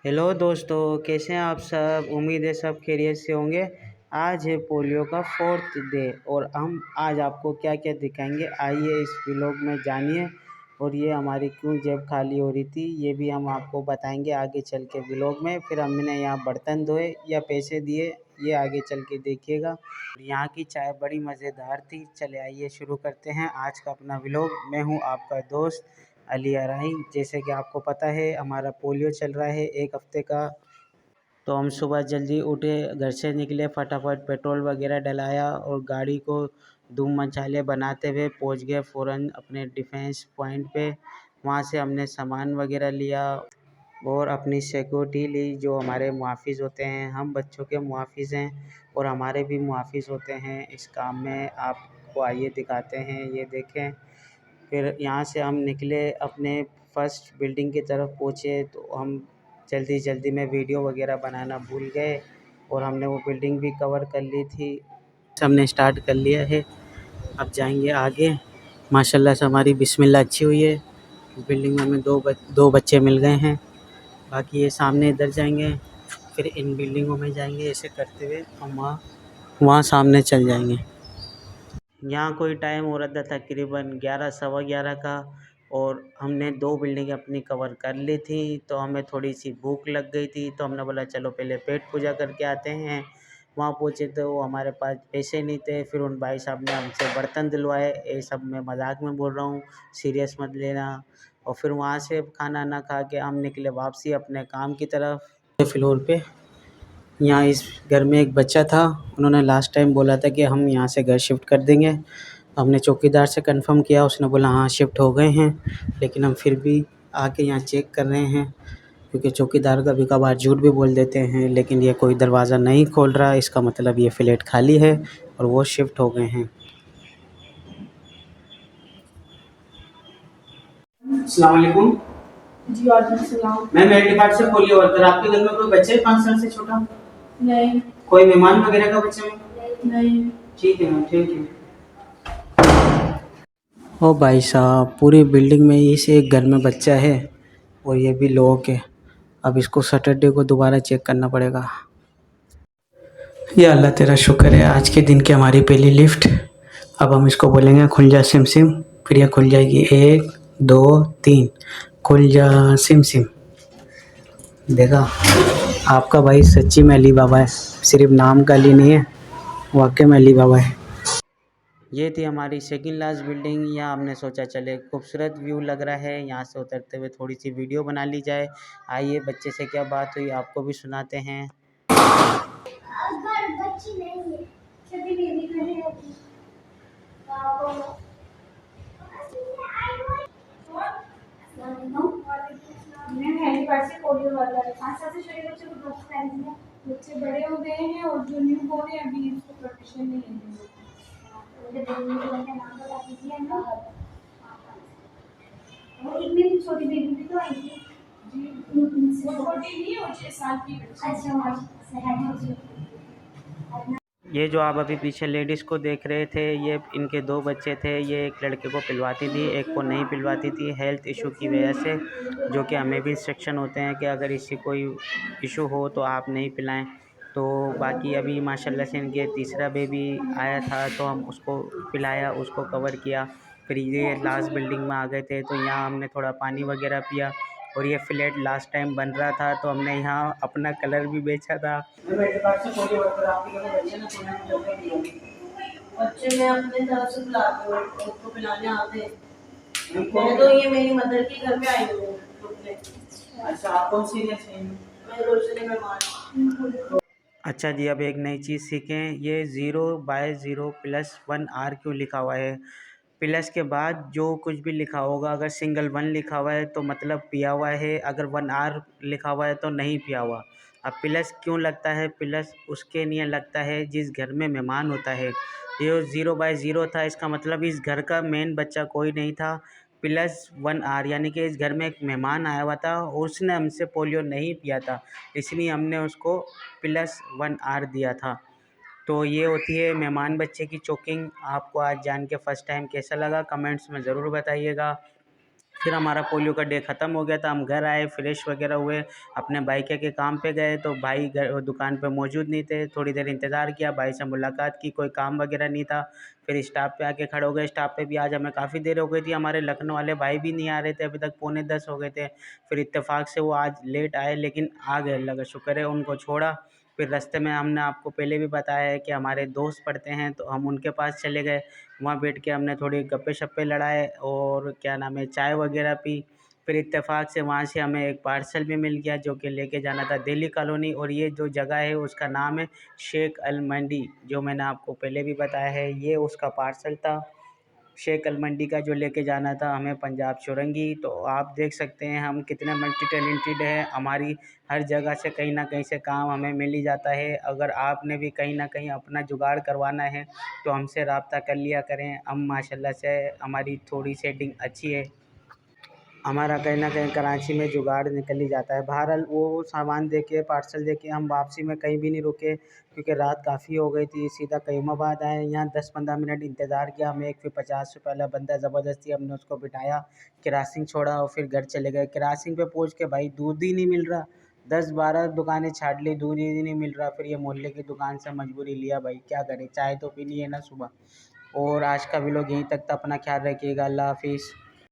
Hello दोस्तों, कैसे हैं आप सब। उम्मीद है सब खैरियत से होंगे। आज है पोलियो का 4th डे और हम आज आपको क्या क्या दिखाएंगे, आइए इस व्लॉग में जानिए। और ये हमारी क्यों जेब खाली हो रही थी ये भी हम आपको बताएंगे आगे चल के व्लॉग में। फिर हमने यहाँ बर्तन धोए या पैसे दिए, ये आगे चल के देखिएगा। यहाँ की चाय बड़ी मज़ेदार थी। चले आइए शुरू करते हैं आज का अपना व्लॉग। मैं हूँ आपका दोस्त अली आरही। जैसे कि आपको पता है हमारा पोलियो चल रहा है 1 हफ्ते का। तो हम सुबह जल्दी उठे, घर से निकले, फटाफट पेट्रोल वगैरह डलाया और गाड़ी को धूम मचाले बनाते हुए पहुंच गए फ़ौरन अपने डिफेंस पॉइंट पे। वहां से हमने सामान वगैरह लिया और अपनी सिक्योरिटी ली। जो हमारे मुहाफ़िज़ होते हैं, हम बच्चों के मुहाफ़िज़ हैं और हमारे भी मुहाफ़िज़ होते हैं इस काम में। आपको आइए दिखाते हैं, ये देखें। फिर यहाँ से हम निकले, अपने फर्स्ट बिल्डिंग की तरफ पहुँचे तो हम जल्दी जल्दी में वीडियो वगैरह बनाना भूल गए और हमने वो बिल्डिंग भी कवर कर ली थी। हमने स्टार्ट कर लिया है, अब जाएंगे आगे। माशाल्लाह से हमारी बिस्मिल्लाह अच्छी हुई है। इस बिल्डिंग में हमें दो बच्चे मिल गए हैं। बाकी ये सामने इधर जाएंगे, फिर इन बिल्डिंगों में जाएंगे। ऐसे करते हुए हम वहाँ सामने चल जाएंगे। यहाँ कोई टाइम हो रहा था तकरीबन 11 सवा 11 का और हमने 2 बिल्डिंग अपनी कवर कर ली थी। तो हमें थोड़ी सी भूख लग गई थी तो हमने बोला चलो पहले पेट पूजा करके आते हैं। वहाँ पहुँचे तो हमारे पास पैसे नहीं थे। फिर उन भाई साहब ने हमसे बर्तन दिलवाए। ये सब मैं मजाक में बोल रहा हूँ, सीरियस मत लेना। और फिर वहाँ से खाना ना खा के हम निकले वापसी अपने काम की तरफ। फ्लोर पे यहाँ इस घर में एक बच्चा था, उन्होंने लास्ट टाइम बोला था कि हम यहाँ से घर शिफ्ट कर देंगे। हमने चौकीदार से कंफर्म किया, उसने बोला हाँ शिफ्ट हो गए हैं। लेकिन हम फिर भी आके यहाँ चेक कर रहे हैं क्योंकि चौकीदार कभी कभार झूठ भी बोल देते हैं। लेकिन ये कोई दरवाज़ा नहीं खोल रहा, इसका मतलब ये फ्लैट खाली है और वो शिफ्ट हो गए हैं। अस्सलाम वालेकुम। जी वालेकुम सलाम। मैं मेडिकल कार्ड से पोलियो वर्कर। आपके घर में कोई बच्चे 5 साल से छोटा? नहीं। कोई मेहमान वगैरह का बच्चा? नहीं। ठीक है मैम, थैंक यू। ओ भाई साहब, पूरी बिल्डिंग में इस एक घर में बच्चा है और ये भी लॉक है। अब इसको सैटरडे को दोबारा चेक करना पड़ेगा। या अल्लाह तेरा शुक्र है, आज के दिन की हमारी पहली लिफ्ट। अब हम इसको बोलेंगे खुल जा सिम सिम, फिर ये खुल जाएगी। 1 2 3, खुल जा सिम सिम। देखा, आपका भाई सच्ची में अली बाबा है, सिर्फ नाम का अली नहीं है, वाकई में अली बाबा है। ये थी हमारी सेकंड लास्ट बिल्डिंग। यहाँ हमने सोचा चले, खूबसूरत व्यू लग रहा है, यहाँ से उतरते हुए थोड़ी सी वीडियो बना ली जाए। आइए बच्चे से क्या बात हुई आपको भी सुनाते हैं। मैं पहली बार से पोलियो वाला है। 5 साल से छोटे बच्चों को ड्रॉप्स पहनते हैं। बच्चे बड़े हो गए हैं और जो न्यू बोर्न है अभी इसको प्रोटेक्शन नहीं है। मुझे बेबी का नाम बता दीजिए ना। और इतनी छोटी बेबी भी तो आई थी। जी वो छोटी नहीं है, वो 6 साल की बच्ची। अच्छा। ये जो आप अभी पीछे लेडीज़ को देख रहे थे, ये इनके 2 बच्चे थे। ये एक लड़के को पिलवाती थी, एक को नहीं पिलवाती थी हेल्थ इशू की वजह से। जो कि हमें भी इंस्ट्रक्शन होते हैं कि अगर इससे कोई इशू हो तो आप नहीं पिलाएं। तो बाकी अभी माशाल्लाह से इनके तीसरा बेबी आया था तो हम उसको पिलाया, उसको कवर किया। फिर ये लास्ट बिल्डिंग में आ गए थे तो यहाँ हमने थोड़ा पानी वगैरह पिया। और ये फ्लैट लास्ट टाइम बन रहा था तो हमने यहाँ अपना कलर भी बेचा था। बच्चे मैं अपने तरफ से पिलाती हूँ, उसको पिलाने आते हैं। मैं तो ये मेरी मदर के घर पे आई हूँ रुकने। अच्छा, आप कौन सी हैं? मैं रोशनी मेहमान। अच्छा जी, अब एक नई चीज़ सीखें। ये 0/0 प्लस 1 आर क्यों लिखा हुआ है? प्लस के बाद जो कुछ भी लिखा होगा, अगर सिंगल 1 लिखा हुआ है तो मतलब पिया हुआ है, अगर 1 आर लिखा हुआ है तो नहीं पिया हुआ। अब प्लस क्यों लगता है? प्लस उसके लिए लगता है जिस घर में मेहमान होता है। ये 0/0 था, इसका मतलब इस घर का मेन बच्चा कोई नहीं था। प्लस 1 आर यानी कि इस घर में एक मेहमान आया हुआ था, उसने हमसे पोलियो नहीं पिया था, इसलिए हमने उसको प्लस 1 आर दिया था। तो ये होती है मेहमान बच्चे की चोकिंग। आपको आज जान के फ़र्स्ट टाइम कैसा लगा कमेंट्स में ज़रूर बताइएगा। फिर हमारा पोलियो का डे ख़त्म हो गया था, हम घर आए, फ्रेश वगैरह हुए, अपने भाई के काम पे गए तो भाई घर दुकान पे मौजूद नहीं थे। थोड़ी देर इंतज़ार किया, भाई से मुलाकात की, कोई काम वगैरह नहीं था। फिर स्टाफ पे आके खड़े हो गए। स्टाफ पे भी आज हमें काफ़ी देर हो गई थी, हमारे लखनऊ वाले भाई भी नहीं आ रहे थे, अभी तक 9:45 हो गए थे। फिर इत्तेफाक से वो आज लेट आए, लेकिन आ गए, लगा शुक्र है, उनको छोड़ा। फिर रास्ते में हमने आपको पहले भी बताया है कि हमारे दोस्त पढ़ते हैं, तो हम उनके पास चले गए। वहाँ बैठ के हमने थोड़ी गप्पे शप्पे लड़ाए और क्या नाम है, चाय वगैरह पी। फिर इत्तेफाक से वहाँ से हमें एक पार्सल भी मिल गया जो कि लेके जाना था दिल्ली कॉलोनी, और ये जो जगह है उसका नाम है शेख अल मंडी, जो मैंने आपको पहले भी बताया है। ये उसका पार्सल था शेख अल मंडी का, जो लेके जाना था हमें पंजाब चौरंगी। तो आप देख सकते हैं हम कितने मल्टी टैलेंटेड हैं, हमारी हर जगह से कहीं ना कहीं से काम हमें मिल ही जाता है। अगर आपने भी कहीं ना कहीं अपना जुगाड़ करवाना है तो हमसे रब्ता कर लिया करें, हम माशाल्लाह से हमारी थोड़ी सेटिंग अच्छी है, हमारा कहीं ना कहीं कराची में जुगाड़ निकल ही जाता है। बहरहाल वो सामान देके, पार्सल देके हम वापसी में कहीं भी नहीं रुके, क्योंकि रात काफ़ी हो गई थी। सीधा कईमाबाद आए, यहाँ 10-15 मिनट इंतज़ार किया। हमें एक फिर 50 रुपये वाला बंदा ज़बरदस्ती हमने उसको बिठाया, केरासिन छोड़ा और फिर घर चले गए। केरासिन पे पहुँच के भाई दूध ही नहीं मिल रहा, 10-12 दुकानें छाट ली, दूध ही नहीं मिल रहा। फिर ये मोहल्ले की दुकान से मजबूरी लिया, भाई क्या करें, चाय तो पीनी है ना सुबह। और आज का व्लॉग यहीं तक था, अपना ख्याल रखिएगा, अल्लाह हाफिज़।